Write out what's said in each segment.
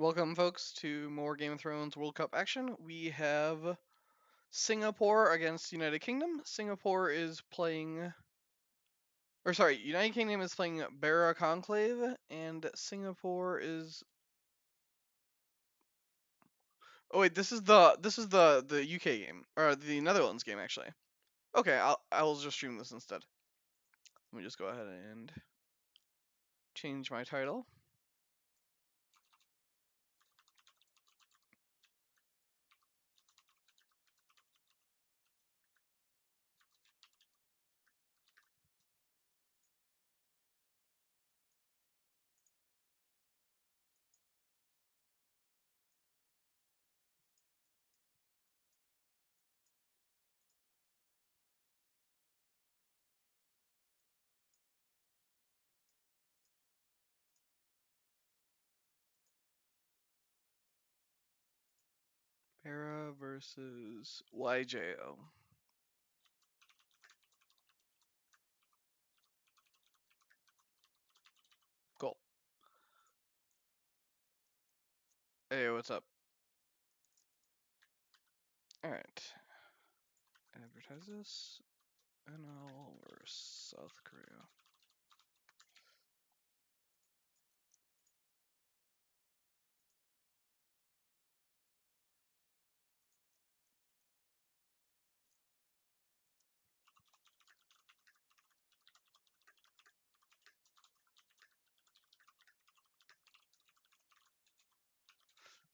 Welcome, folks, to more Game of Thrones World Cup action. We have Singapore against United Kingdom. Singapore is playing, or sorry, United Kingdom is playing Bara Conclave, and Singapore is. Oh wait, this is the UK game or the Netherlands game actually. Okay, I'll just stream this instead. Let me just go ahead and change my title. Bara versus YJOH. Cool. Hey, what's up? All right. Advertise this. NL versus South Korea.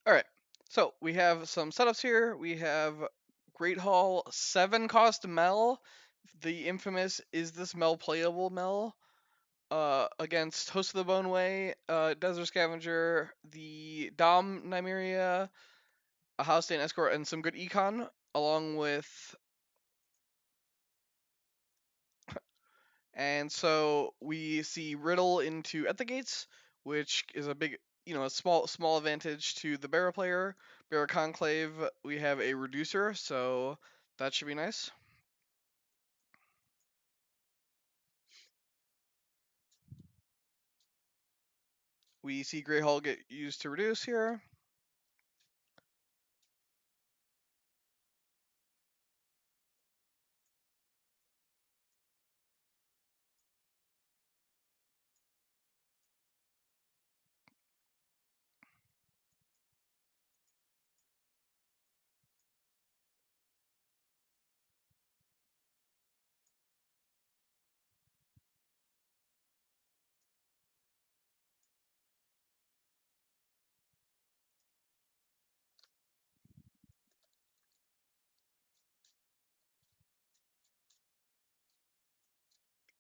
All right. So we have some setups here. We have Great Hall 7 cost Mel, the infamous is this Mel playable Mel, against Host of the Bone Way, Desert Scavenger, the Dom Nymeria, a House Stand Escort, and some good econ, along with. And so we see Riddle into at the gates, which is a big, a small advantage to the Bara player. Bara Conclave, we have a reducer, so that should be nice. We see Grey Hall get used to reduce here.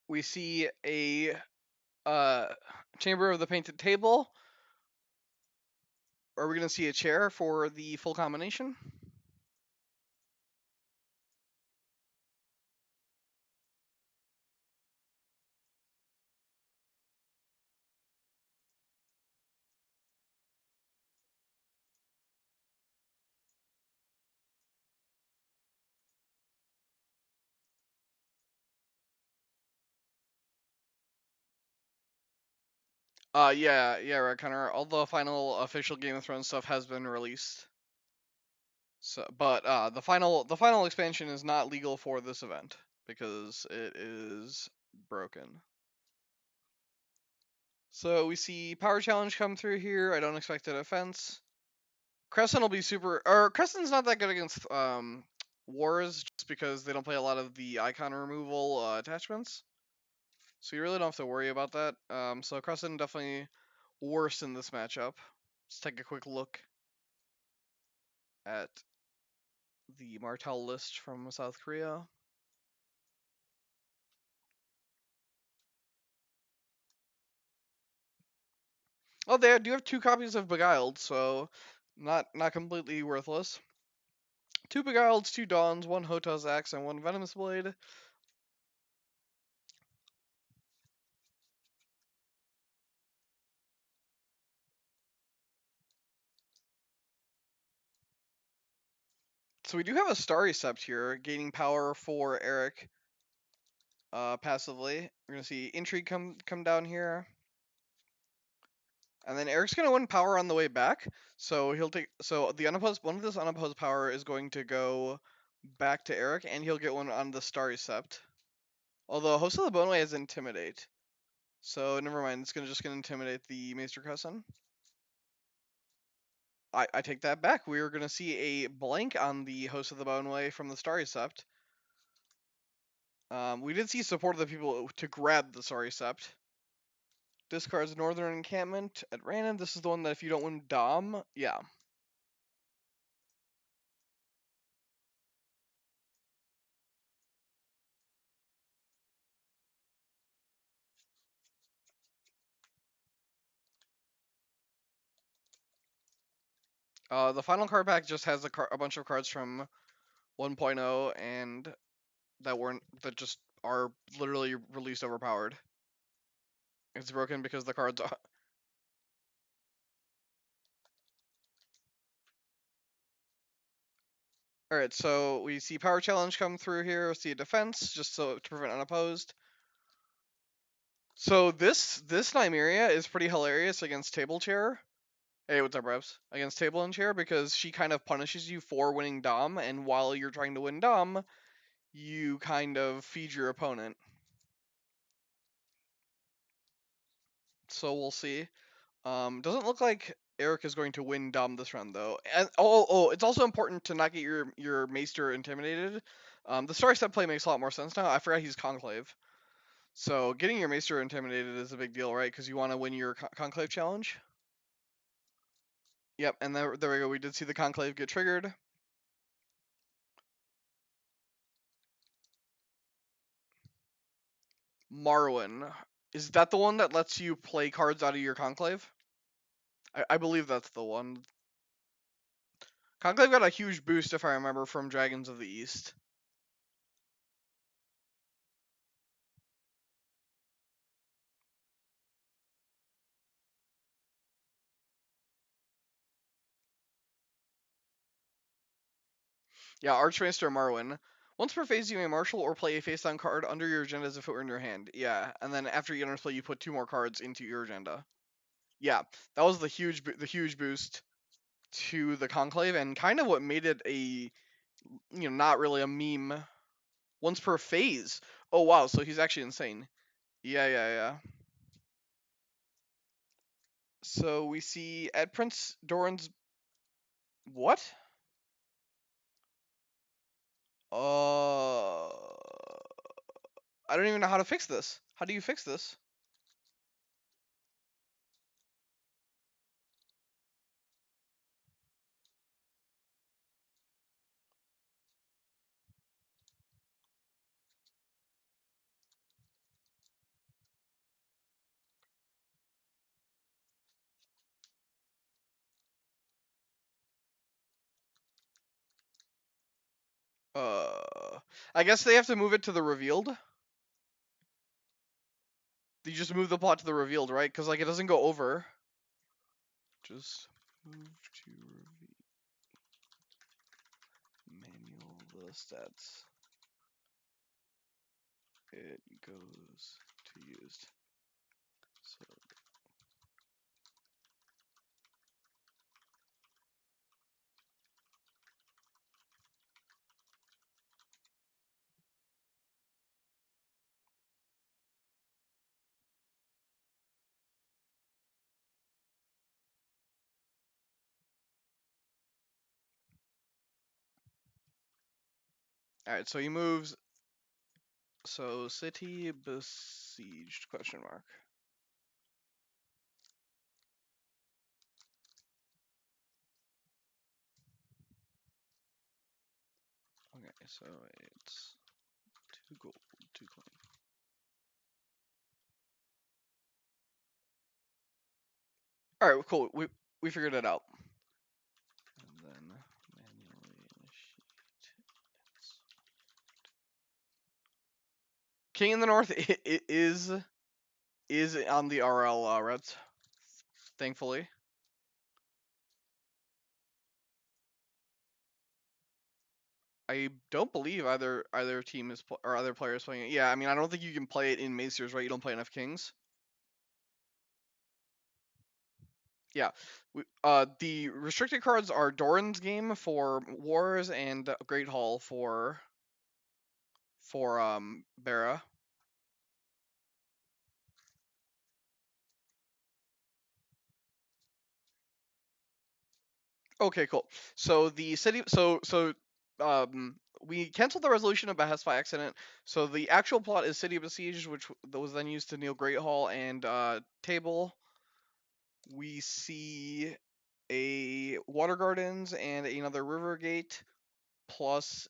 We see a Chamber of the Painted Table. Are we going to see a chair for the full combination? Yeah, right, Connor. All the final official Game of Thrones stuff has been released. So, but the final expansion is not legal for this event because it is broken. So we see Power Challenge come through here. I don't expect a defense. Crescent will be super. Or Crescent's not that good against Wars just because they don't play a lot of the icon removal attachments. So you really don't have to worry about that. So Crescent definitely worse in this matchup. Let's take a quick look at the Martell list from South Korea. Oh, they do have 2 copies of Beguiled, so not completely worthless. 2 Beguileds, 2 Dawns, 1 Hota's Axe, and 1 Venomous Blade. So we do have a Starry Sept here, gaining power for Erik. Passively, we're gonna see Intrigue come down here. And then Eric's gonna win power on the way back, so he'll take. So the unopposed one of this unopposed power is going to go back to Eric, and he'll get one on the Starry Sept. Although Host of the Boneway has Intimidate, so never mind. It's just gonna intimidate the Maester Cousin. I take that back. We are gonna see a blank on the Host of the Boneway from the Starry Sept. We did see support of the people to grab the Starry Sept. Discards Northern Encampment at random. This is the one that if you don't win Dom, yeah. The final card pack just has a bunch of cards from 1.0 and that just are literally released overpowered. It's broken because the cards are. All right, so we see Power Challenge come through here. We see a defense just so to prevent unopposed. So this Nymeria is pretty hilarious against Table Chair. Hey, what's up, Rebs? Against Table and Chair because she kind of punishes you for winning Dom, and while you're trying to win Dom, you kind of feed your opponent. So we'll see. Doesn't look like Erik is going to win Dom this round though. And it's also important to not get your Maester intimidated. The Starry Step play makes a lot more sense now. I forgot he's Conclave. So getting your Maester intimidated is a big deal, right? Because you want to win your Conclave challenge. Yep, and there we go. We did see the Conclave get triggered. Marwyn. Is that the one that lets you play cards out of your Conclave? I believe that's the one. Conclave got a huge boost, if I remember, from Dragons of the East. Yeah, Archmaester Marwyn. Once per phase, you may marshal or play a face-down card under your agenda as if it were in your hand. Yeah, and then after you enter play, you put 2 more cards into your agenda. Yeah, that was the huge boost to the Conclave, and kind of what made it a, not really a meme. Once per phase. Oh wow, so he's actually insane. Yeah. So we see at Prince Doran's. What? Uh, I don't even know how to fix this. How do you fix this? I guess they have to move it to the revealed. You just move the plot to the revealed, right? Because like it doesn't go over. Just move to manual the stats. It goes to used. So all right, so he moves. So city besieged ? Okay, so it's 2 gold, 2 coin. All right, cool. We figured it out. And then manually initiate. King in the North is on the RL routes, thankfully. I don't believe either team is or other players playing it. Yeah, I mean I don't think you can play it in Maesters, right? You don't play enough kings. Yeah. The restricted cards are Doran's Game for Wars and Great Hall for Bara. Okay, cool. So the city, we canceled the resolution of Behest by accident. So the actual plot is City Besieged, which was then used to kneel Great Hall and Table. We see a Water Gardens and another River Gate, plus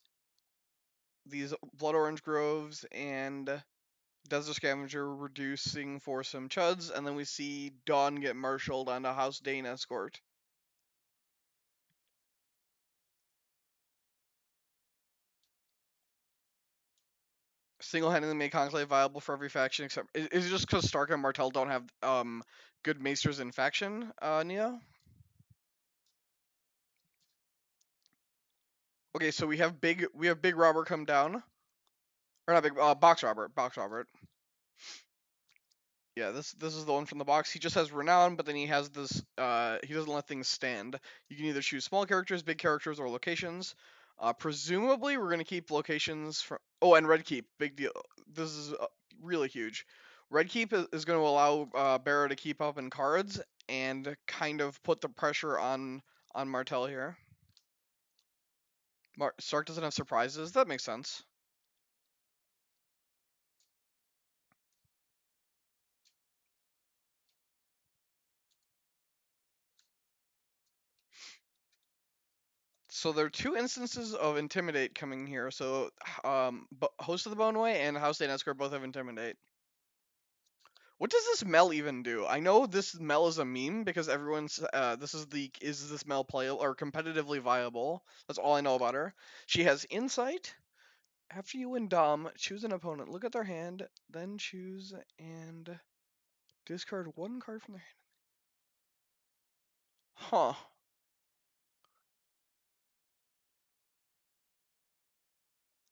these Blood Orange Groves and Desert Scavenger reducing for some chuds, and then we see Dawn get marshaled on a House Dane escort. Single-handedly make Conclave viable for every faction except. Is it just because Stark and Martell don't have good maesters in faction, Neo? Okay, so we have Big Robert come down, or not Big Box Robert. Yeah, this is the one from the box. He just has renown, but then he has this. He doesn't let things stand. You can either choose small characters, big characters, or locations. Presumably, we're gonna keep locations from. Oh, and Red Keep, big deal. This is really huge. Red Keep is going to allow Bara to keep up in cards and kind of put the pressure on Martell here. Stark doesn't have surprises. That makes sense. So there are two instances of Intimidate coming here. So, Host of the Boneway and House Day Escort both have Intimidate. What does this Mel even do? I know this Mel is a meme because everyone's is this Mel playable or competitively viable? That's all I know about her. She has Insight. After you win Dom, choose an opponent. Look at their hand, then choose and discard one card from their hand. Huh.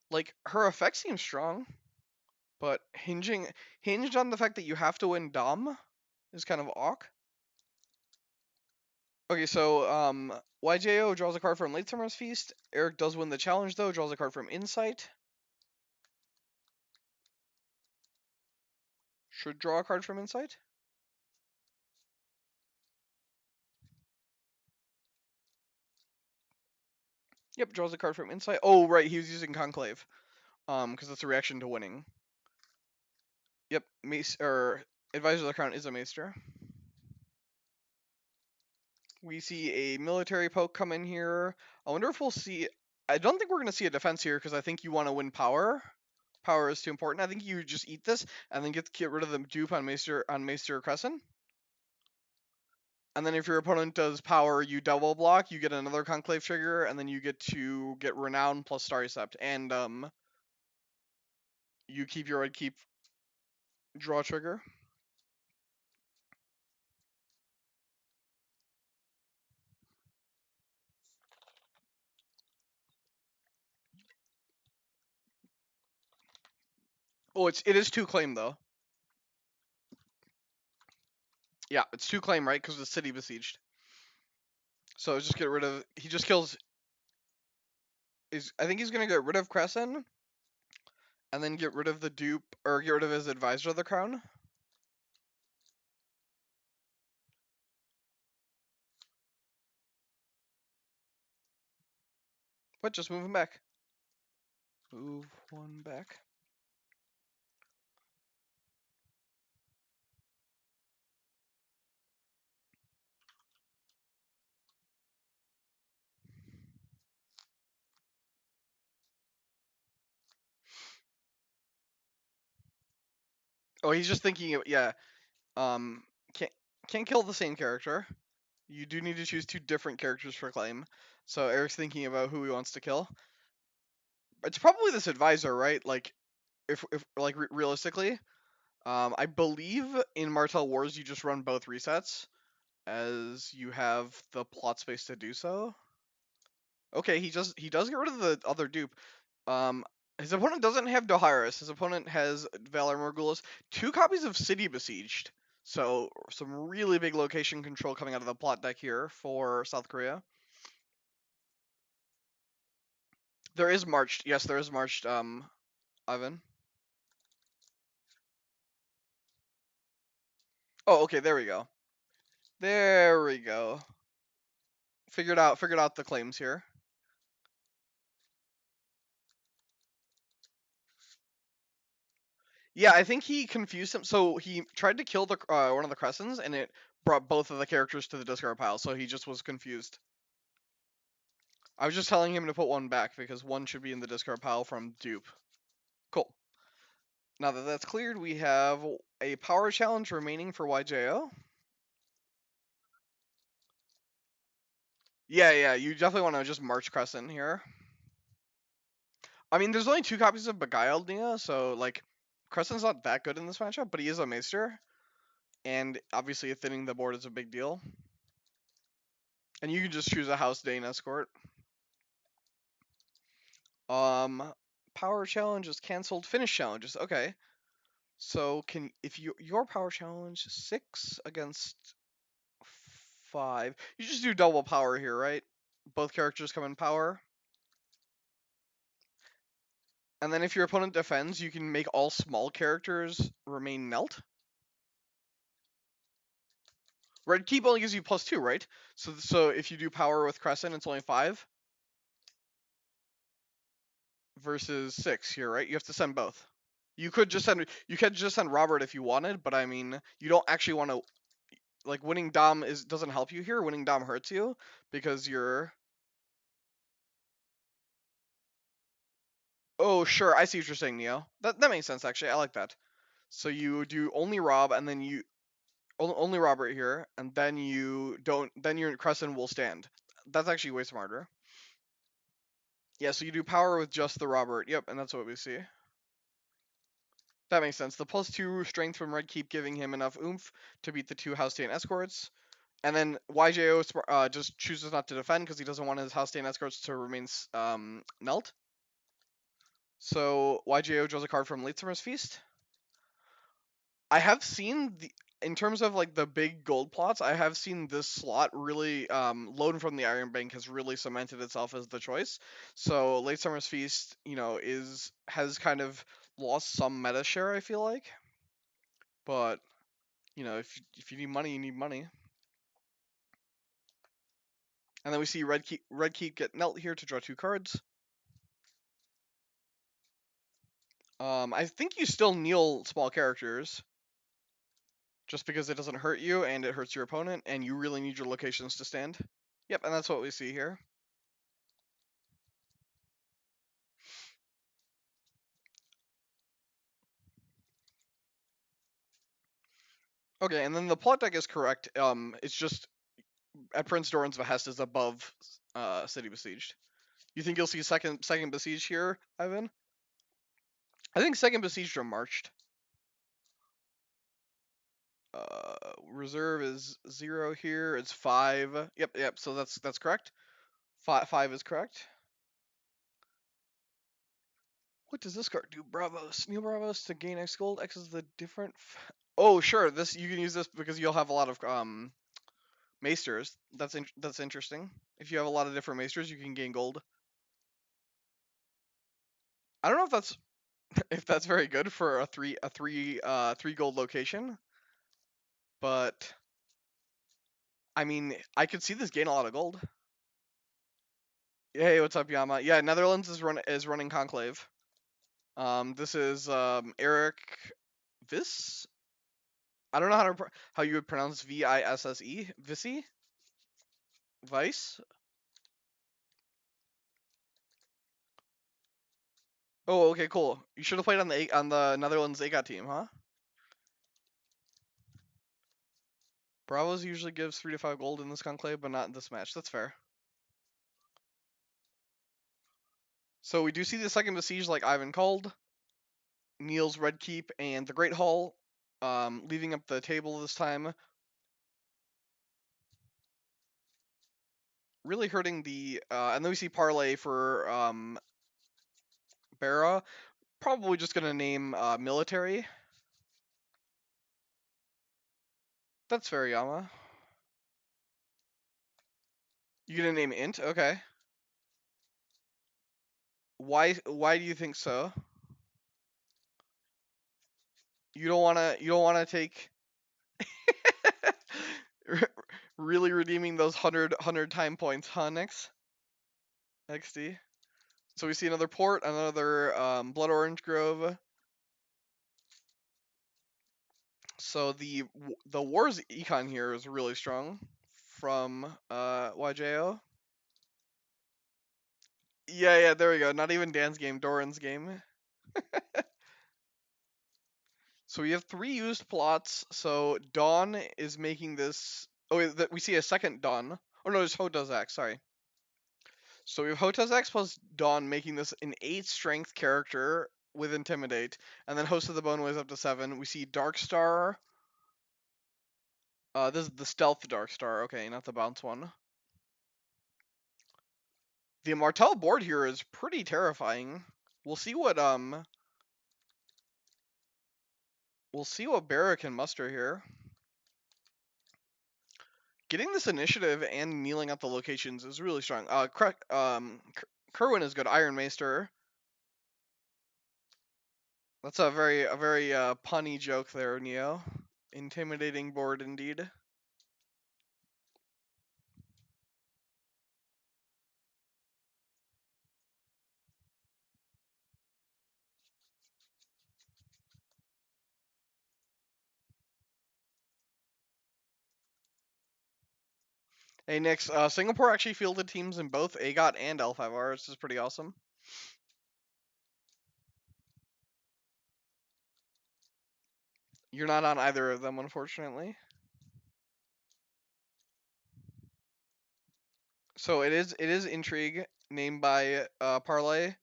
Like her effect seems strong. But hinged on the fact that you have to win Dom is kind of awk. Okay, so YJOH draws a card from Late Summer's Feast. Erik does win the challenge though, draws a card from Insight. Should draw a card from Insight. Yep, draws a card from Insight. Oh right, he was using Conclave. Because it's a reaction to winning. Yep, Mace or Advisor of the Crown is a Maester. We see a military poke come in here. I wonder if we'll see. I don't think we're going to see a defense here because I think you want to win power. Power is too important. I think you just eat this and then get rid of the dupe on Maester Crescent. And then if your opponent does power, you double block. You get another Conclave trigger, and then you get to get Renown plus Starry Sept, and you keep your Red Keep draw trigger. Oh, it is 2 claim though. Yeah, it's 2 claim, right? Because the city besieged. So just get rid of. He just kills. I think he's gonna get rid of Crescent, and then get rid of the dupe or get rid of his Advisor of the Crown. But just move him back. Move one back. Oh, he's just thinking. Yeah. Um. Can't can't kill the same character. You do need to choose 2 different characters for claim. So Erik's thinking about who he wants to kill. It's probably this advisor, right? Like, if like realistically, I believe in Martell Wars you just run both resets, as you have the plot space to do so. Okay, he does get rid of the other dupe. His opponent doesn't have Doharis. His opponent has Valor Morgulis. 2 copies of City Besieged. So some really big location control coming out of the plot deck here for South Korea. There is marched. Yes, there is marched. Ivan. Oh, okay. There we go. There we go. Figured out the claims here. Yeah, I think he confused him. So he tried to kill the one of the Crescents, and it brought both of the characters to the discard pile. So he just was confused. I was just telling him to put one back because one should be in the discard pile from dupe. Cool. Now that that's cleared, we have a power challenge remaining for YJO. Yeah, you definitely want to just march Crescent here. I mean, there's only 2 copies of Beguiled Nia, so like Crescent's not that good in this matchup, but he is a Maester, and obviously thinning the board is a big deal. And you can just choose a House Dane escort. Power challenge is canceled. Finish challenges. Okay. So if your power challenge 6 against 5, you just do double power here, right? Both characters come in power. And then if your opponent defends, you can make all small characters remain knelt. Red Keep only gives you +2, right? So if you do power with Crescent, it's only 5 versus 6 here, right? You have to send both. You could just send Robert if you wanted, but I mean, you don't actually want to, like, winning Dom doesn't help you here. Winning Dom hurts you because you're. Oh, sure, I see what you're saying, Neo. That makes sense actually. I like that. So you do only Rob, and then you only Robert here, and then you don't. Then your Crescent will stand. That's actually way smarter. Yeah, so you do power with just the Robert. Yep, and that's what we see. That makes sense. The +2 strength from Red Keep giving him enough oomph to beat the 2 House Stain escorts. And then YJO just chooses not to defend because he doesn't want his House Stain escorts to remain knelt. So YJO draws a card from Late Summer's Feast. I have seen in terms of like the big gold plots, I have seen this slot really loan from the Iron Bank has really cemented itself as the choice. So Late Summer's Feast, has kind of lost some meta share, I feel like. But if you need money, you need money. And then we see Red Keep get knelt here to draw 2 cards. I think you still kneel small characters, just because it doesn't hurt you and it hurts your opponent, and you really need your locations to stand. Yep, and that's what we see here. Okay, and then the plot deck is correct. It's just at Prince Doran's behest is above City Besieged. You think you'll see second Besieged here, Ivan? I think second Besieged are marched. Reserve is 0 here. It's 5. Yep. So that's correct. 5 is correct. What does this card do? Bravos. Kneel Bravos to gain X gold. X is the different. Oh, sure. This you can use this because you'll have a lot of maesters. That's interesting. If you have a lot of different maesters, you can gain gold. I don't know if that's if that's very good for a three gold location, but I mean, I could see this gain a lot of gold. Hey, what's up, Yama? Yeah, Netherlands is running Conclave. This is Erik Viss. I don't know how you would pronounce Visse. Visi. Vice. Oh, okay, cool. You should have played on the Netherlands AGOT team, huh? Bravos usually gives 3 to 5 gold in this conclave, but not in this match. That's fair. So we do see the second besiege, like Ivan called. Neil's Red Keep and the Great Hall, leaving up the table this time. Really hurting the, and then we see Parlay for Bara. Probably just gonna name military. That's fair, Yama. You gonna name Int? Okay. Why do you think so? You don't wanna take really redeeming those 100 time points, huh, Nix? XD. So we see another port, another Blood Orange Grove. So the Wars econ here is really strong from YJOH. Yeah, there we go. Not even Dan's game, Doran's game. So we have 3 used plots. So Dawn is making this. Oh, wait, we see a second Dawn. Oh no, it's Hotazak. Sorry. So we have Hotazak plus Dawn making this an 8 strength character with Intimidate, and then Host of the Boneways up to 7. We see Darkstar. This is the stealth Darkstar. Okay, not the bounce one. The Martell board here is pretty terrifying. We'll see what Bara can muster here. Getting this initiative and kneeling at the locations is really strong. Kerwin is good. Iron Maester. That's a very punny joke there, Neo. Intimidating board indeed. Hey, Nix, Singapore actually fielded teams in both AGOT and L5R. This is pretty awesome. You're not on either of them, unfortunately. So it is Intrigue, named by Parlay.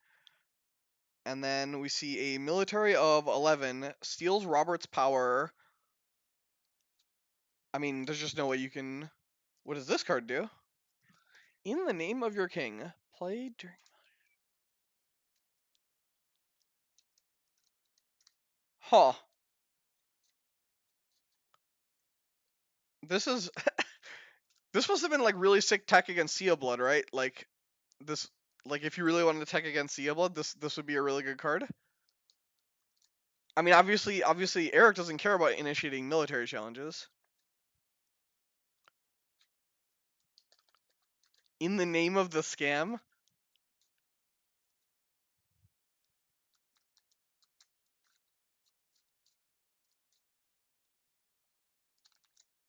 And then we see a military of 11 steals Robert's power. I mean, there's just no way you can. What does this card do? In the name of your king, play during. Huh. This is. This must have been like really sick tech against Sea Blood, right? Like this. Like if you really wanted to tech against Sea Blood, this would be a really good card. I mean, obviously, Erik doesn't care about initiating military challenges. In the name of the scam.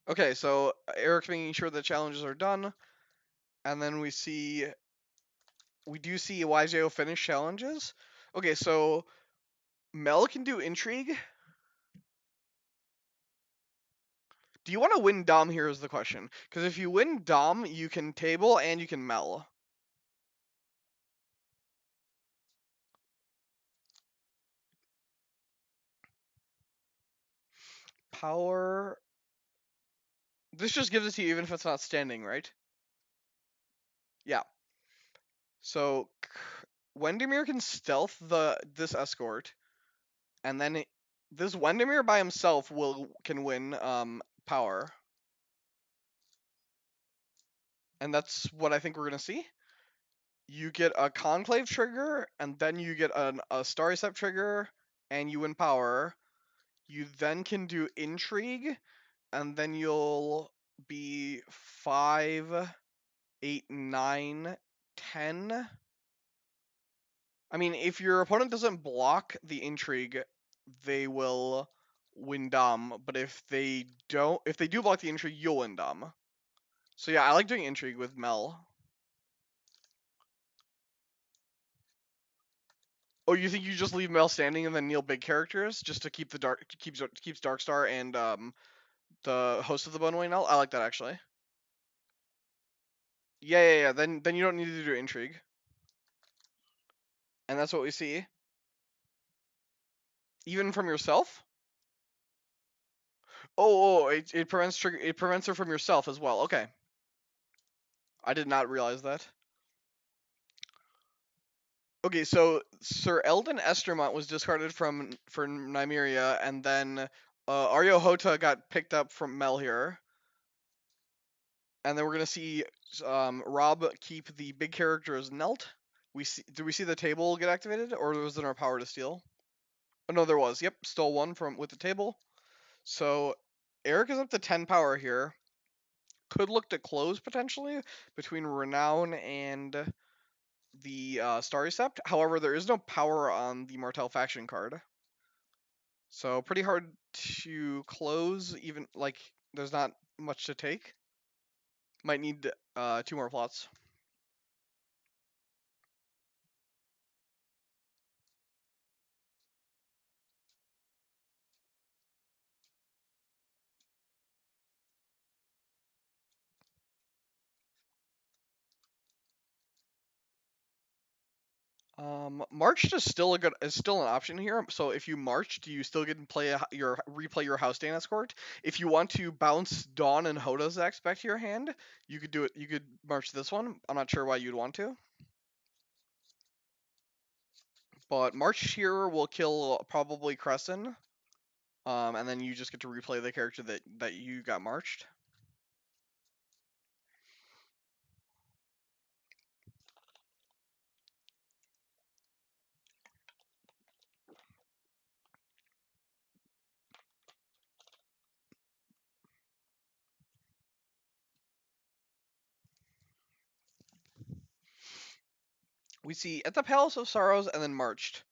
Okay, so Erik's making sure the challenges are done, and then we do see YJO finish challenges. Okay, so Mel can do intrigue. Do you want to win Dom here is the question. Because if you win Dom, you can table and you can Mel. Power. This just gives it to you even if it's not standing, right? Yeah. So Wendemir can stealth this escort, and then this Wendemir by himself can win power. And that's what I think we're gonna see. You get a conclave trigger, and then you get a Starry Step trigger, and you win power. You then can do intrigue, and then you'll be 5, 8, 9, 10. I mean, if your opponent doesn't block the intrigue, they will win Dom. But if they do block the intrigue, you'll win Dom. So yeah, I like doing intrigue with Mel. Oh, you think you just leave Mel standing and then kneel big characters just to keep the keeps Darkstar and the host of the Boneway Null? I like that actually. Yeah. Then you don't need to do intrigue. And that's what we see. Even from yourself? It prevents her from yourself as well. Okay. I did not realize that. Okay, so Sir Eldon Estermont was discarded for Nymeria, and then YJOH got picked up from Mel here. And then we're gonna see Rob keep the big character as Nelt. Do we see the table get activated, or was there no power to steal? Oh no, there was. Yep, stole one from with the table. So Erik is up to 10 power here. Could look to close potentially between Renown and the Starry Sept. However, there is no power on the Martell faction card, so pretty hard to close. Even like there's not much to take. Might need 2 more plots. Marched is still an option here. So if you marched, you still get to play your replay your House Dane Escort. If you want to bounce Dawn and Hoda's X back to your hand, you could do it. You could march this one. I'm not sure why you'd want to, but March here will kill probably Crescent. And then you just get to replay the character that you got marched. We see at the Palace of Sorrows and then marched.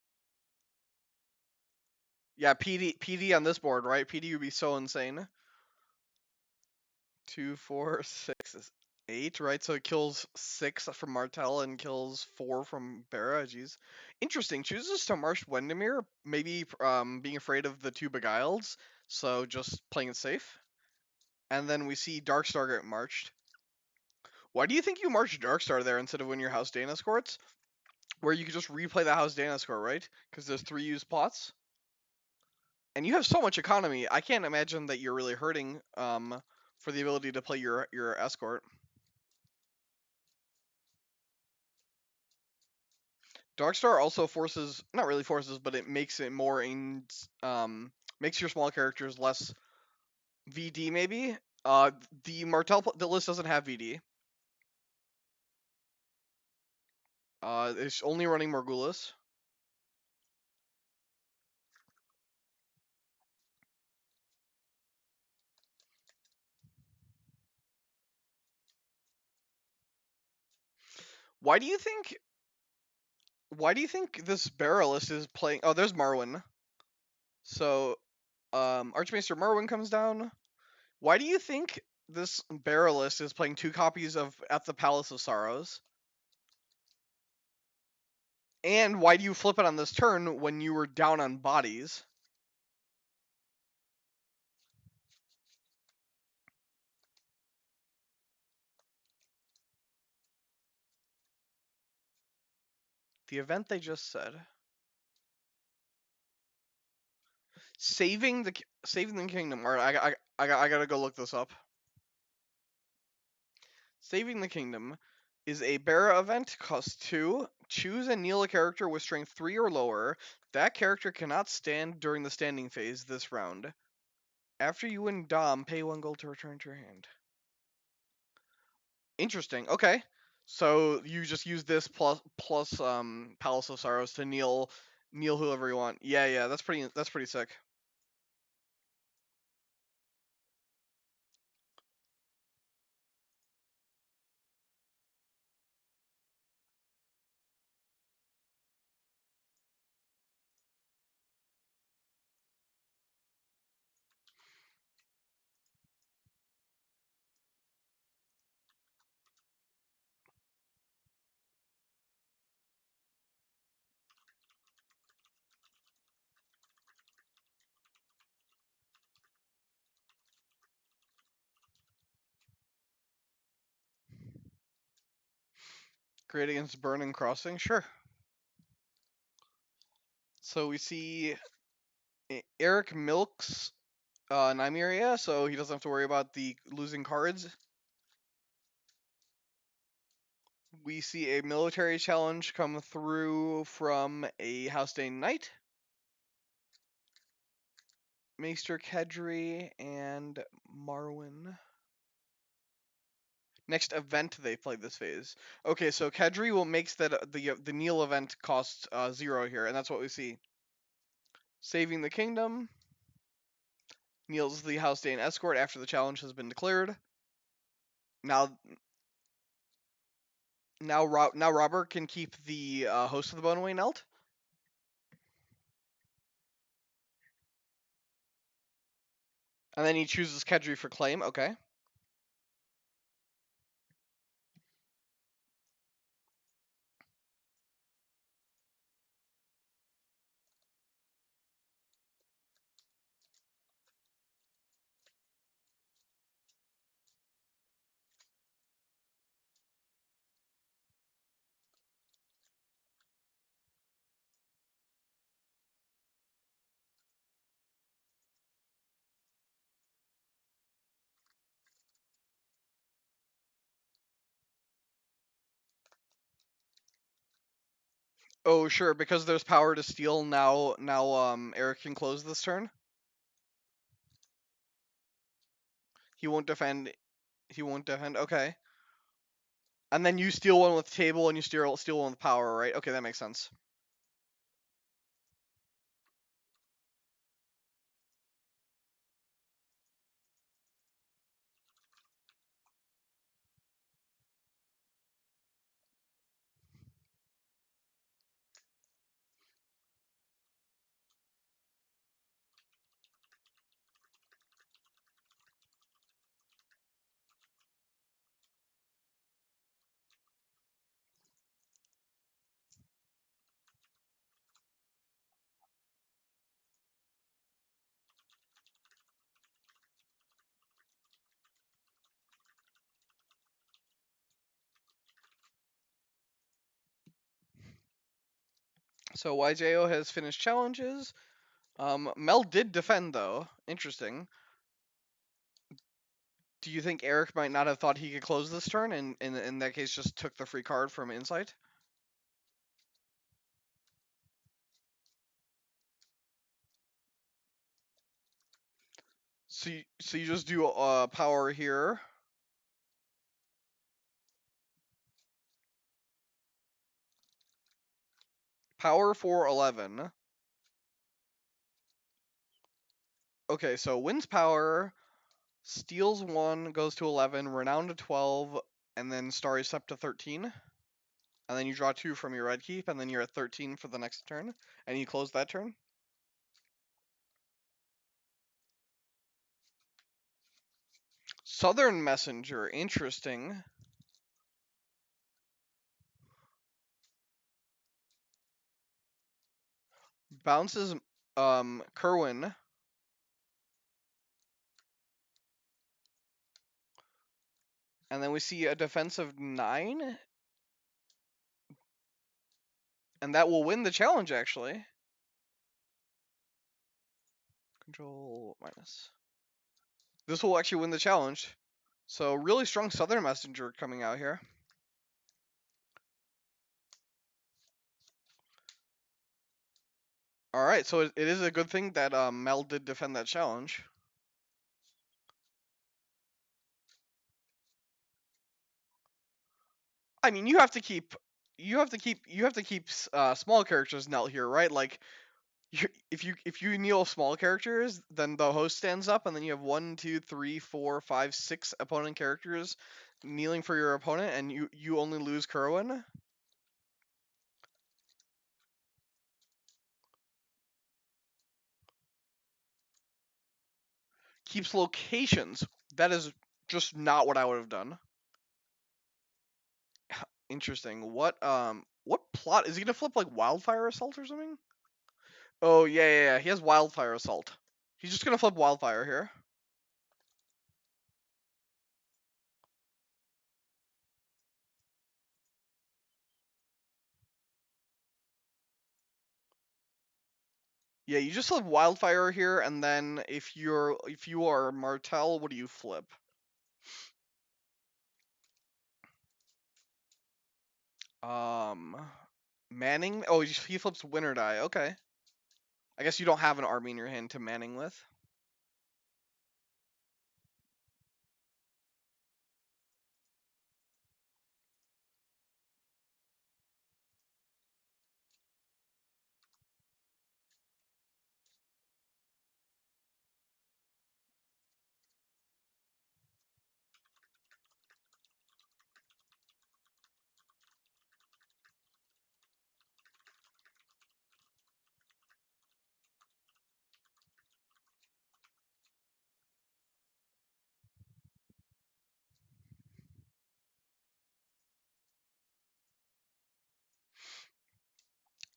Yeah, PD on this board, right? PD would be so insane. 2, 4, 6, 8, right? So it kills 6 from Martell and kills 4 from Bara. Jeez, interesting. Chooses to march Wendemir, maybe being afraid of the 2 Beguileds, so just playing it safe. And then we see Darkstar get marched. Why do you think you marched Darkstar there instead of one of your House Dane Escorts, where you could just replay the House Dane Escort, right? Because there's 3 used plots, and you have so much economy. I can't imagine that you're really hurting for the ability to play your escort. Darkstar also forces, not really forces, but it makes it more in, makes your small characters less VD maybe. The Martell the list doesn't have VD. It's only running Morgulis. Why do you think? Why do you think this Bara list is playing? Oh, there's Marwyn. So, Archmaester Marwyn comes down. Why do you think this Bara list is playing 2 copies of At the Palace of Sorrows? And why do you flip it on this turn when you were down on bodies? The event they just said. Saving the kingdom. All right, I gotta go look this up. Saving the kingdom is a Bara event. Cost 2. Choose and kneel a character with strength 3 or lower. That character cannot stand during the standing phase this round. After you win Dom, pay 1 gold to return to your hand. Interesting. Okay. So you just use this plus Palace of Sorrows to kneel whoever you want. Yeah, that's pretty sick. Great against Burn and Crossing, sure. So we see Erik milks Nymeria, so he doesn't have to worry about the losing cards. We see a military challenge come through from a House Dane Knight. Maester Kedri and Marwyn. Next event they play this phase. Okay, so Kedri will makes that the kneel event cost 0 here, and that's what we see. Saving the Kingdom. Kneels the House Dane escort after the challenge has been declared. Now Robert can keep the host of the Boneway knelt. And then he chooses Kedri for claim. Okay. Oh sure, because there's power to steal now. Erik can close this turn. He won't defend. He won't defend. Okay. And then you steal one with table and you steal one with power, right? Okay, that makes sense. So YJOH has finished challenges. Mel did defend though. Interesting. Do you think Erik might not have thought he could close this turn, and in that case just took the free card from Insight? So you just do power here. Power for 11. Okay, so wins power, steals 1, goes to 11, renown to 12, and then Starry Step to 13. And then you draw 2 from your red keep, and then you're at 13 for the next turn, and you close that turn. Southern Messenger, interesting. Bounces Kerwin. And then we see a defensive 9. And that will win the challenge, actually. Control minus. This will actually win the challenge. So really strong Southern Messenger coming out here. All right, so it is a good thing that Mel did defend that challenge. I mean, you have to keep small characters knelt here, right? Like, if you kneel small characters, then the host stands up, and then you have 1, 2, 3, 4, 5, 6 opponent characters kneeling for your opponent, and you only lose Kerwin. Keeps locations. That is just not what I would have done. Interesting. What plot is he gonna flip, like Wildfire Assault or something? Oh yeah. He has Wildfire Assault. He's just gonna flip Wildfire here. Yeah, you just flip Wildfire here, and then if you are Martell, what do you flip? Manning. Oh, he flips Winter Die. Okay. I guess you don't have an army in your hand to Manning with.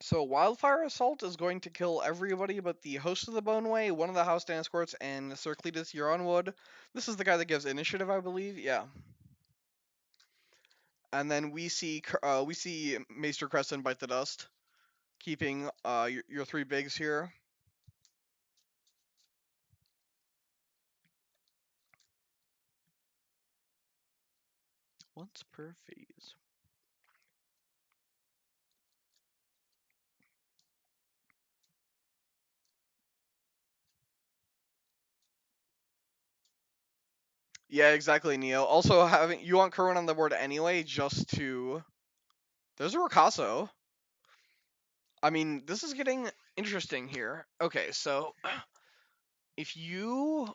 So Wildfire Assault is going to kill everybody but the host of the Boneway, one of the house dance courts, and Sir Cletus Euronwood. This is the guy that gives initiative, I believe. Yeah. And then we see Maester Crescent bite the dust, keeping your three bigs here. Once per phase. Yeah, exactly, Neo. Also, having you want Kerwin on the board anyway, just to. There's a Ricasso. I mean, this is getting interesting here. Okay, so if you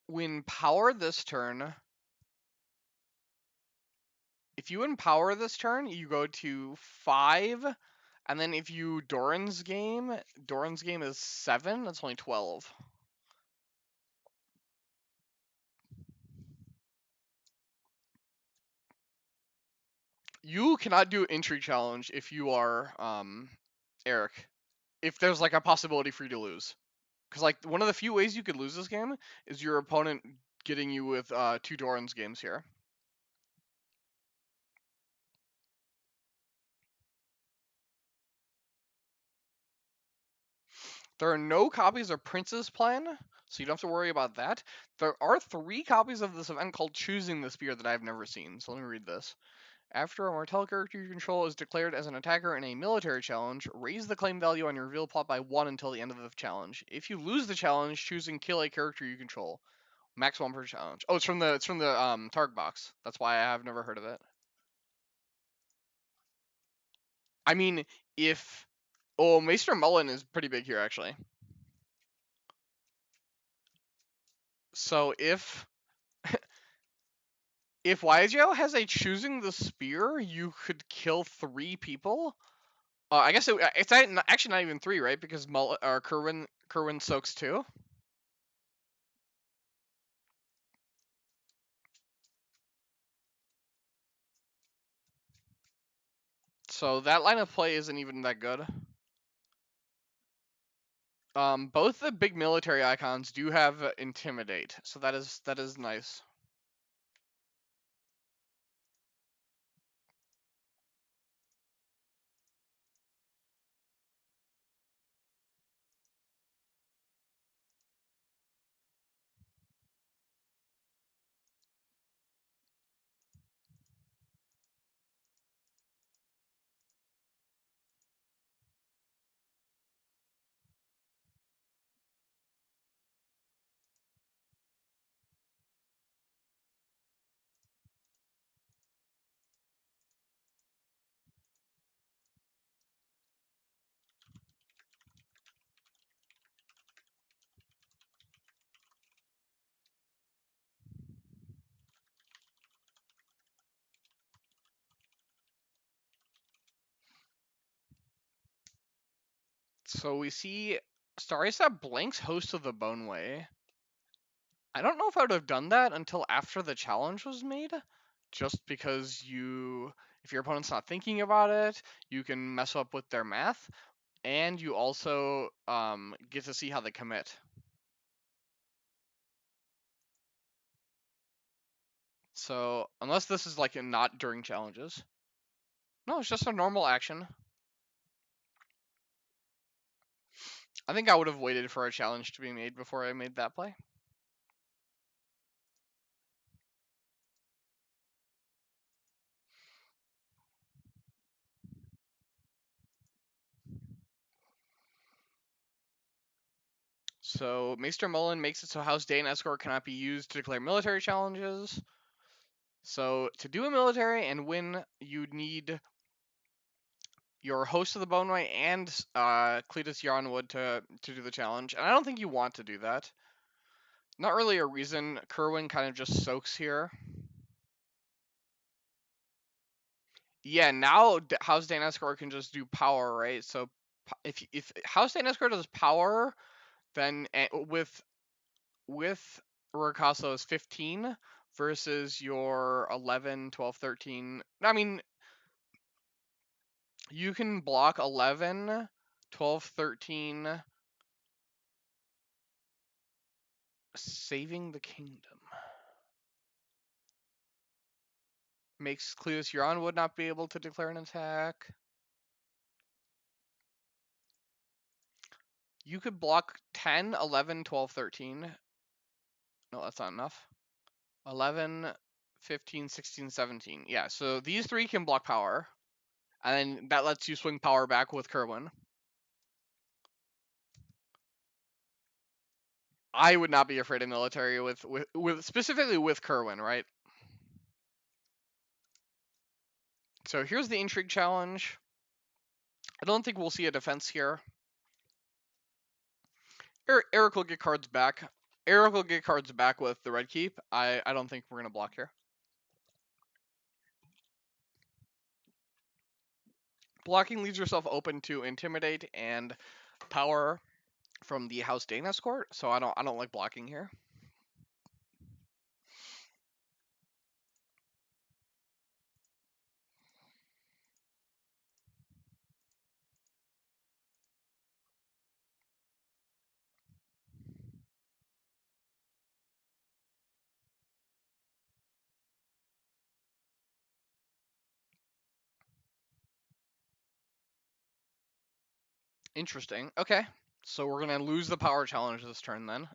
win power this turn, you go to 5, and then if you Doran's game is 7. That's only 12. You cannot do entry challenge if you are Erik. If there's like a possibility for you to lose, because like one of the few ways you could lose this game is your opponent getting you with 2 Doran's games here. There are no copies of Prince's Plan, so you don't have to worry about that. There are 3 copies of this event called Choosing the Spear that I've never seen, so let me read this. After a Martell character you control is declared as an attacker in a military challenge, raise the claim value on your reveal plot by 1 until the end of the challenge. If you lose the challenge, choosing kill a character you control. Max 1 per challenge. Oh, it's from the target box. That's why I have never heard of it. I mean, if Maester Mullen is pretty big here actually. So if YJOH has a choosing the spear, you could kill 3 people. I guess it's actually not even 3, right? Because Kerwin soaks 2. So that line of play isn't even that good. Both the big military icons do have intimidate, so that is nice. So we see Starisa blanks Host of the Boneway. I don't know if I would have done that until after the challenge was made, just because if your opponent's not thinking about it, you can mess up with their math, and you also get to see how they commit. So unless this is like not during challenges, no, it's just a normal action. I think I would have waited for a challenge to be made before I made that play. So Maester Mullen makes it so House Day and Escort cannot be used to declare military challenges. So to do a military and win, you need your Host of the Boneway and Cletus Yarnwood to do the challenge. And I don't think you want to do that. Not really a reason. Kerwin kind of just soaks here. Yeah, now House Day and Escort can just do power, right? So if House Day and Escort does power, then with Ricasso's 15 versus your 11, 12, 13. I mean, You can block 11, 12, 13. Saving the Kingdom. Makes Cletus Euron would not be able to declare an attack. You could block 10, 11, 12, 13. No, that's not enough. 11, 15, 16, 17. Yeah, so these three can block power. And then that lets you swing power back with Kerwin. I would not be afraid of military with specifically with Kerwin, right? So here's the intrigue challenge. I don't think we'll see a defense here. Erik will get cards back. Erik will get cards back with the red keep. I don't think we're gonna block here. Blocking leaves yourself open to intimidate and power from the House Dane escort, so I don't like blocking here. Interesting. Okay. So we're gonna lose the power challenge this turn then,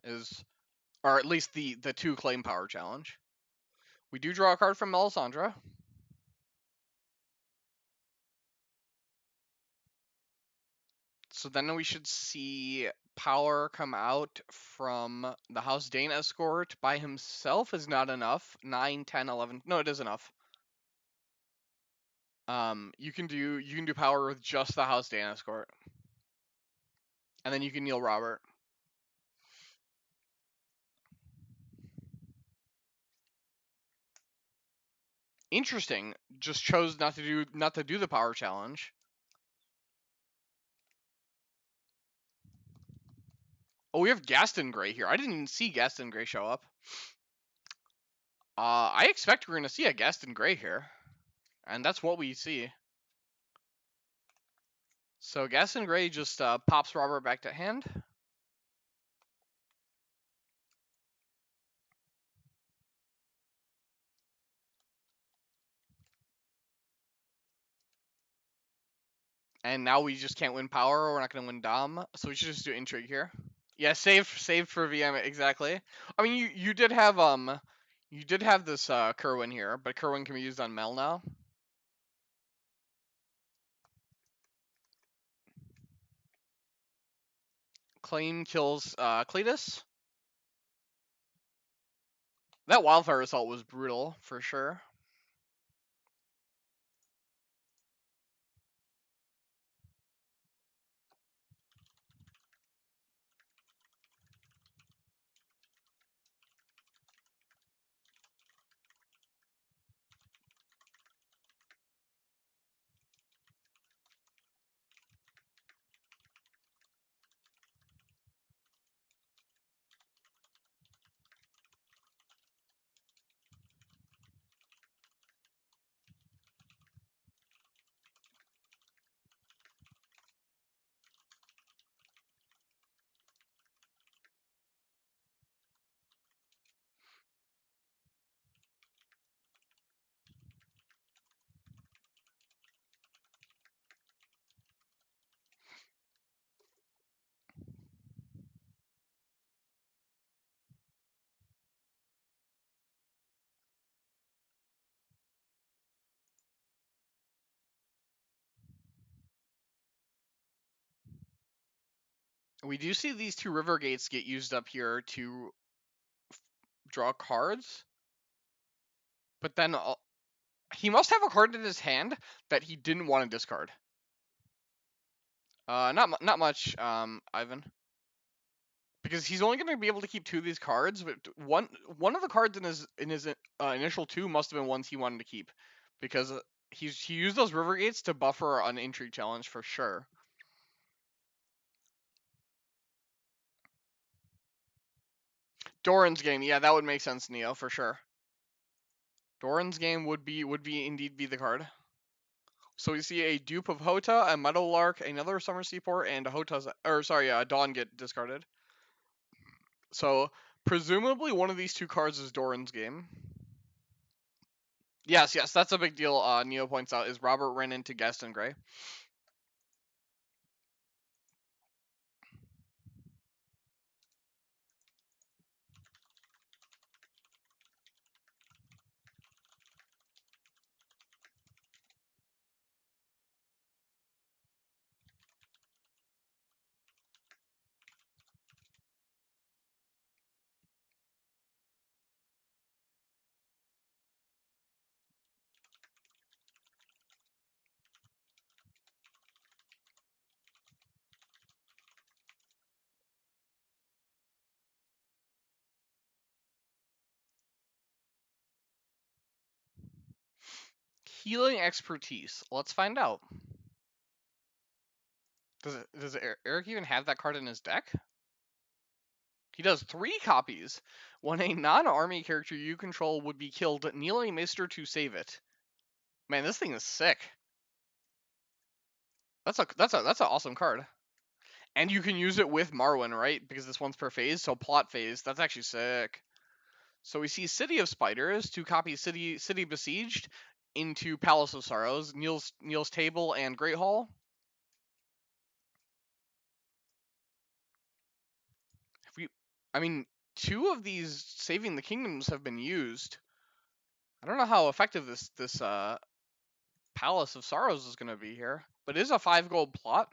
or at least the 2 claim power challenge. We do draw a card from Melisandre. So then we should see power come out from the House Dane escort by himself is not enough. 9, 10, 11. No, it is enough. You can do power with just the House Dane escort. And then you can kneel Robert. Interesting. Just chose not to do the power challenge. Oh, we have Gaston Grey here. I didn't even see Gaston Grey show up. I expect we're gonna see a Gaston Grey here, and that's what we see. So Gaston Grey just pops Robert back to hand. And now we just can't win power. We're not gonna win Dom, so we should just do intrigue here. Yeah, save for VM exactly. I mean, you did have this Kerwin here, but Kerwin can be used on Mel now. Claim kills Cletus. That wildfire assault was brutal for sure. We do see these 2 river gates get used up here to draw cards, but then he must have a card in his hand that he didn't want to discard. Not much, Ivan, because he's only going to be able to keep 2 of these cards. But one of the cards in his initial 2 must have been ones he wanted to keep, because he used those river gates to buffer an intrigue challenge for sure. Doran's game, yeah, that would make sense, Neo, for sure. Doran's game would indeed be the card. So we see a dupe of Hota, a Meadowlark, another Summer Seaport, and Dawn get discarded. So presumably one of these two cards is Doran's game. Yes, that's a big deal. Neo points out is Robert ran into Gaston Gray. Healing expertise. Let's find out. Does Erik even have that card in his deck? He does 3 copies. When a non-army character you control would be killed, kneel a Mister to save it. Man, this thing is sick. That's an awesome card. And you can use it with Marwyn, right? Because this one's per phase, so plot phase. That's actually sick. So we see City of Spiders, 2 copies City Besieged into Palace of Sorrows, Neil's Table and Great Hall. I mean, 2 of these Saving the Kingdoms have been used. I don't know how effective this Palace of Sorrows is going to be here, but it is a 5 gold plot.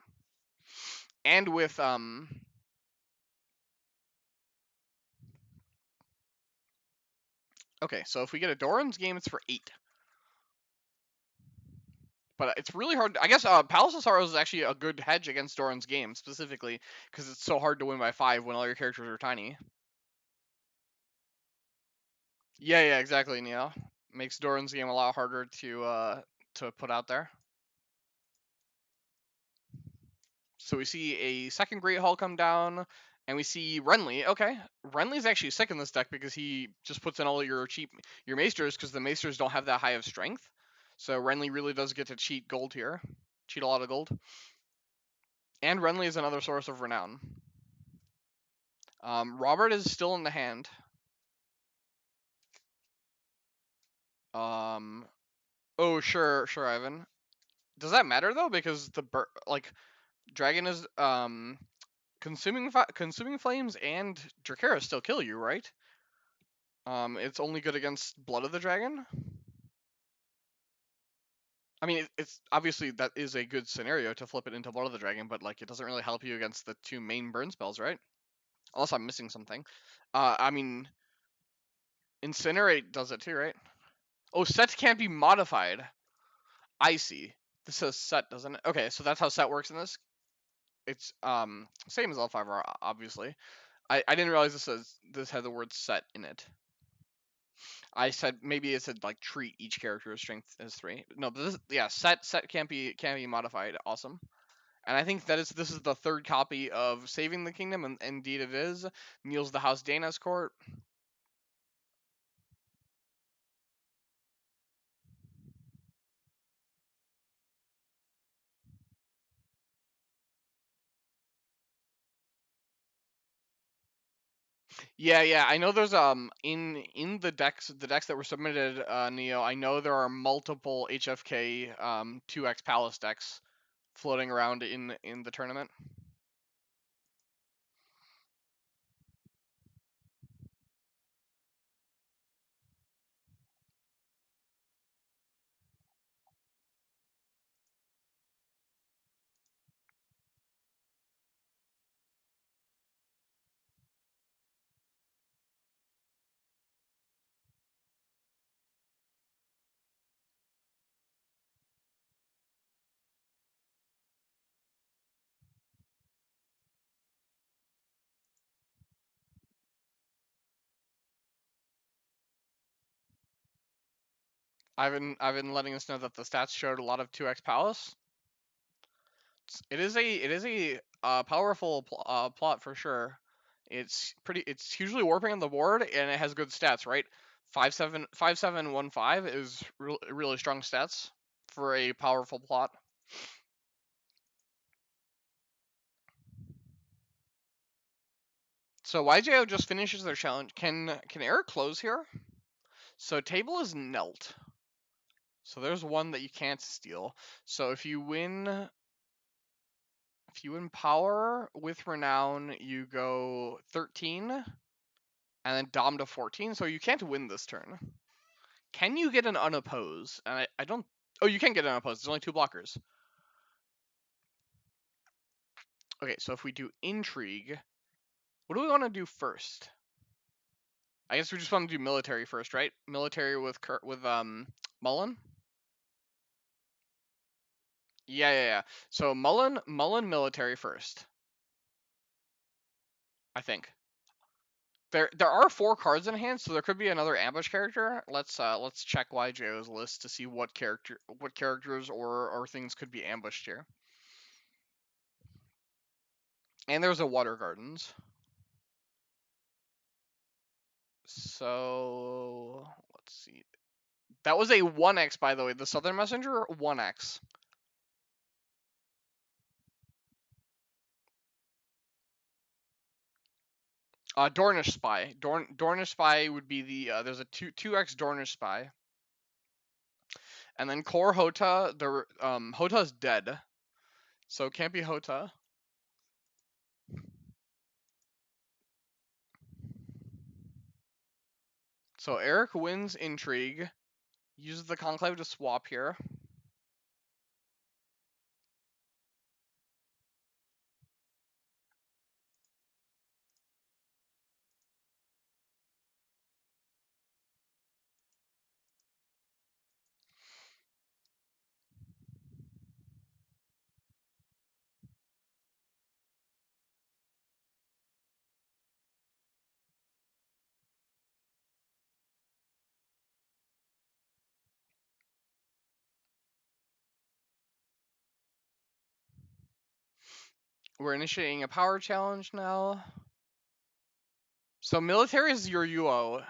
And with okay, so if we get a Doran's game, it's for 8. But it's really hard. I guess Palace of Sorrows is actually a good hedge against Doran's game, specifically because it's so hard to win by 5 when all your characters are tiny. Yeah, exactly, Neo. Makes Doran's game a lot harder to put out there. So we see a second Great Hall come down, and we see Renly. Okay, Renly's actually sick in this deck because he just puts in all your Maesters because the Maesters don't have that high of strength. So Renly really does get to cheat gold here, cheat a lot of gold. And Renly is another source of renown. Robert is still in the hand. Oh sure, Ivan. Does that matter though? Because the dragon is consuming flames and Dracaris still kill you, right? It's only good against Blood of the Dragon. I mean, it's obviously that is a good scenario to flip it into Blood of the Dragon, but like it doesn't really help you against the 2 main burn spells, right? Unless I'm missing something. I mean, Incinerate does it too, right? Oh, set can't be modified. I see. This says set, doesn't it? Okay, so that's how set works in this. It's same as L5R, obviously. I didn't realize this had the word set in it. I said maybe it said like treat each character as strength as 3. No, set can't be modified. Awesome. And I think this is the 3rd copy of Saving the Kingdom, and indeed it is. Kneels the House Dana's court. Yeah. I know there's in the decks that were submitted, Neo. I know there are multiple HFK 2x Palace decks floating around in the tournament. I've been letting us know that the stats showed a lot of 2x Palace. It is a powerful plot for sure. It's usually warping on the board, and it has good stats, right? 5-7-1-5 is really strong stats for a powerful plot. So YJO just finishes their challenge. Can Erik close here? So table is knelt. So there's one that you can't steal. So if you win power with renown, you go 13, and then dom to 14. So you can't win this turn. Can you get an unopposed? And I don't. Oh, you can get an unopposed. There's only 2 blockers. Okay, so if we do intrigue, what do we want to do first? I guess we just want to do military first, right? Military with Mullen. Yeah. So Mullen military first. I think. There are 4 cards in hand, so there could be another ambush character. Let's check YJO's list to see what characters or things could be ambushed here. And there's a Water Gardens. So let's see. That was a 1x, by the way. The Southern Messenger, 1x. Dornish Spy. Dornish Spy would be the there's a 2x Dornish Spy. And then Core Hota. Hota's dead, so it can't be Hota. So Erik wins Intrigue. Uses the Conclave to swap here. We're initiating a power challenge now. So military is your YJOH.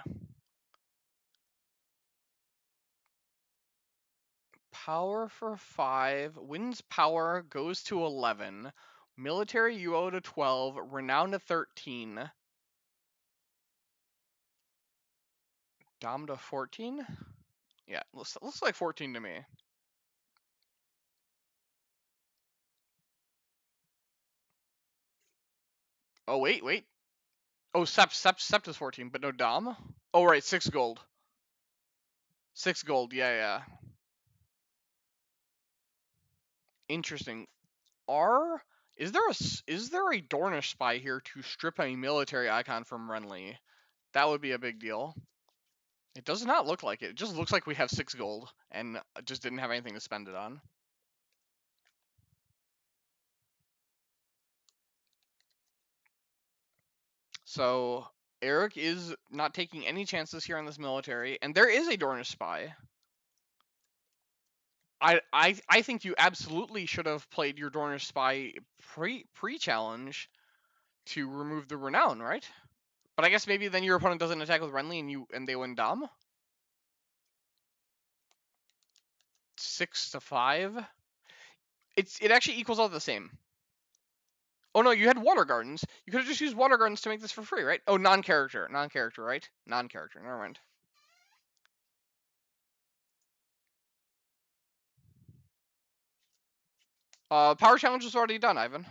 Power for 5. Wins power, goes to 11. Military YJOH to 12. Renown to 13. Dom to 14? Yeah, looks like 14 to me. Oh, wait. Oh, Sept is 14, but no Dom? Oh, right, 6 gold. 6 gold, yeah. Interesting. Is there a Dornish Spy here to strip a military icon from Renly? That would be a big deal. It does not look like it. It just looks like we have 6 gold and just didn't have anything to spend it on. So Erik is not taking any chances here on this military, and there is a Dornish Spy. I think you absolutely should have played your Dornish Spy pre-challenge to remove the renown, right? But I guess maybe then your opponent doesn't attack with Renly and they win Dom. 6 to 5. It actually equals out the same. Oh no, you had Water Gardens. You could have just used Water Gardens to make this for free, right? Oh, non-character, right? Non-character. Never mind. Power challenge is already done, Ivan.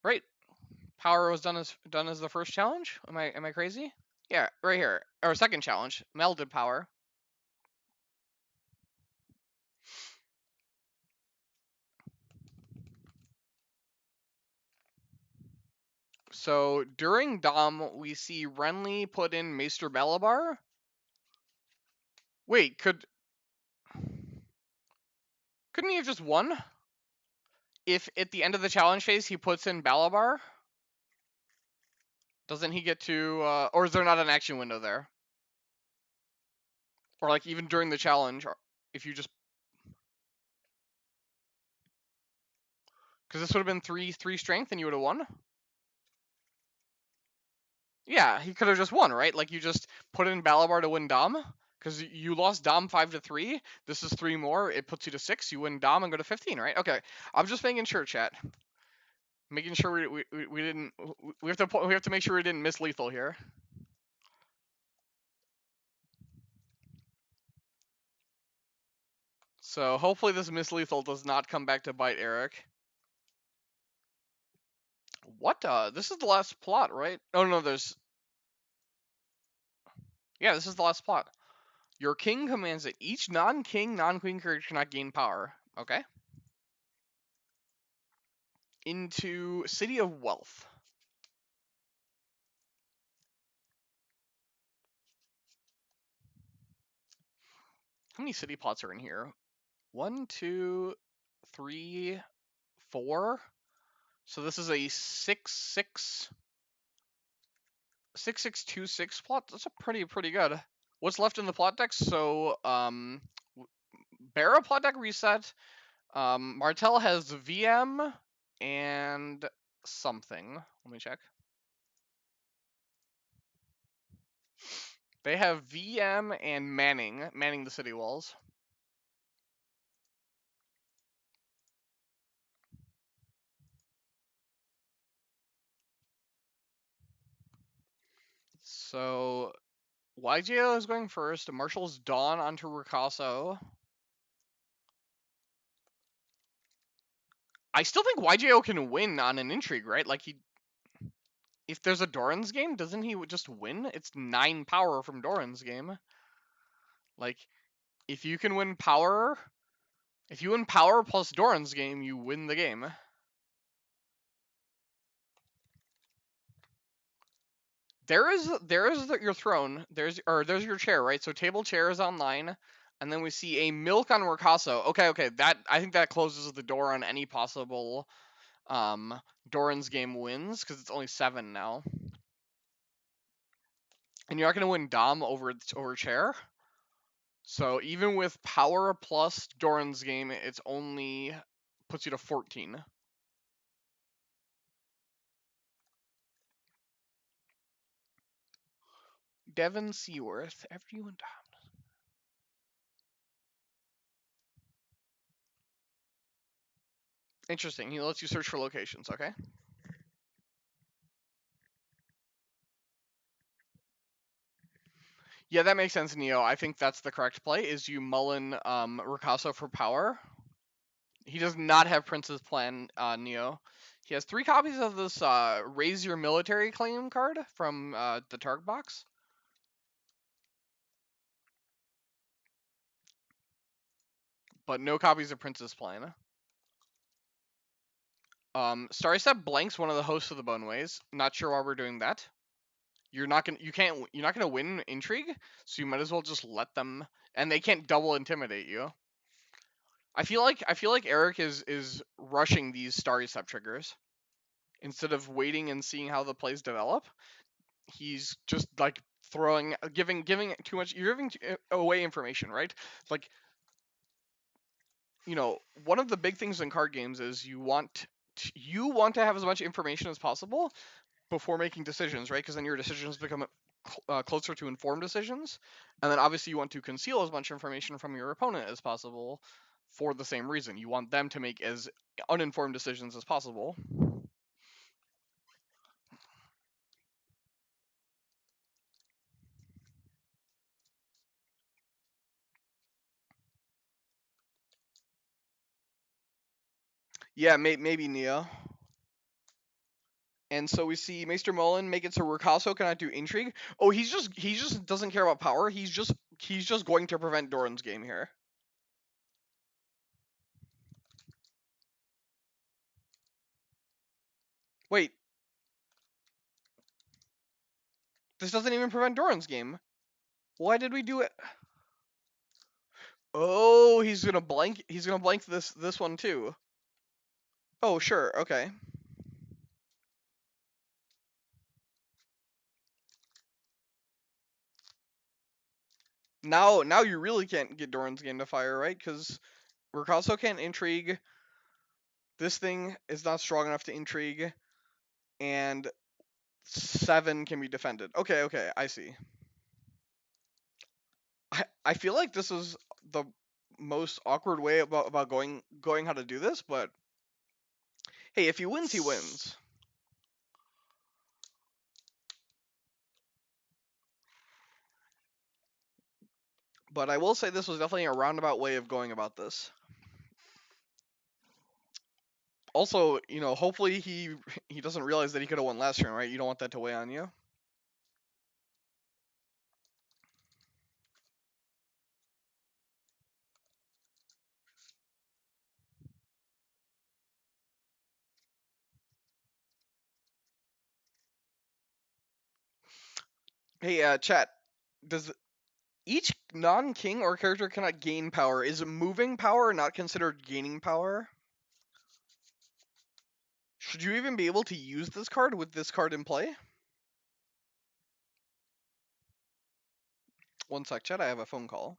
Right. Power was done as the first challenge. Am I crazy? Yeah, right here. Or second challenge. Mel did power. So during Dom, we see Renly put in Maester Malabar. Wait, couldn't he have just won? If at the end of the challenge phase he puts in Balabar? Doesn't he get to, or is there not an action window there? Or like even during the challenge, if you just, because this would have been three strength and you would have won. Yeah, he could have just won, right? Like you just put in Balabar to win Dom, Because you lost Dom 5-3. This is 3 more. It puts you to 6. You win Dom and go to 15, right? Okay. I'm just making sure, chat. Making sure we didn't. We have to make sure we didn't miss lethal here. So hopefully this miss lethal does not come back to bite Erik. What? This is the last plot, right? Oh no, there's. Yeah, this is the last plot. Your king commands that each non-king, non-queen character cannot gain power. Okay. Into City of Wealth. How many city plots are in here? 1, 2, 3, 4. So this is a 6-6-2-6 plot. That's a pretty good. What's left in the plot deck? So Bara plot deck reset. Martell has VM and something. Let me check. They have VM and manning the city walls. So YJOH is going first. Marshall's Dawn onto Ricasso. I still think YJOH can win on an intrigue, right? Like if there's a Doran's game, doesn't he just win? It's 9 power from Doran's game. Like if you can win power, if you win power plus Doran's game, you win the game. There's your throne. There's your chair, right? So table chair is online, and then we see a milk on Ricasso. Okay. That I think that closes the door on any possible Doran's game wins because it's only 7 now. And you're not gonna win Dom over chair. So even with power plus Doran's game, it's only puts you to 14. Devin Seaworth, everyone. Interesting. He lets you search for locations. Okay. Yeah, that makes sense, Neo. I think that's the correct play. Is you mullen Ricasso for power. He does not have Prince's Plan, Neo. He has 3 copies of this Raise Your Military Claim card from the Targ box. But no copies of Prince's Plan. Starry Step blanks one of the hosts of the Boneways. Not sure why we're doing that. You're not gonna win intrigue, so you might as well just let them, and they can't double intimidate you. I feel like Erik is rushing these Starry Step triggers instead of waiting and seeing how the plays develop. He's just like giving too much. You're giving away information, right? Like, one of the big things in card games is you want to have as much information as possible before making decisions, right? Because then your decisions become closer to informed decisions, and then obviously you want to conceal as much information from your opponent as possible for the same reason. You want them to make as uninformed decisions as possible. Yeah, maybe Neo. And so we see Maester Mullen make it so Ricasso cannot do intrigue. Oh, he just doesn't care about power. He's just going to prevent Doran's game here. Wait. This doesn't even prevent Doran's game. Why did we do it? Oh, he's gonna blank this one too. Oh, sure, okay. Now you really can't get Doran's game to fire, right? Because Ricasso can't intrigue. This thing is not strong enough to intrigue, and 7 can be defended. Okay, I see. I feel like this is the most awkward way about going how to do this, but hey, if he wins, he wins. But I will say this was definitely a roundabout way of going about this. Also, hopefully he doesn't realize that he could have won last turn, right? You don't want that to weigh on you. Hey, chat. Does each non-king or character cannot gain power? Is moving power not considered gaining power? Should you even be able to use this card with this card in play? One sec, chat. I have a phone call.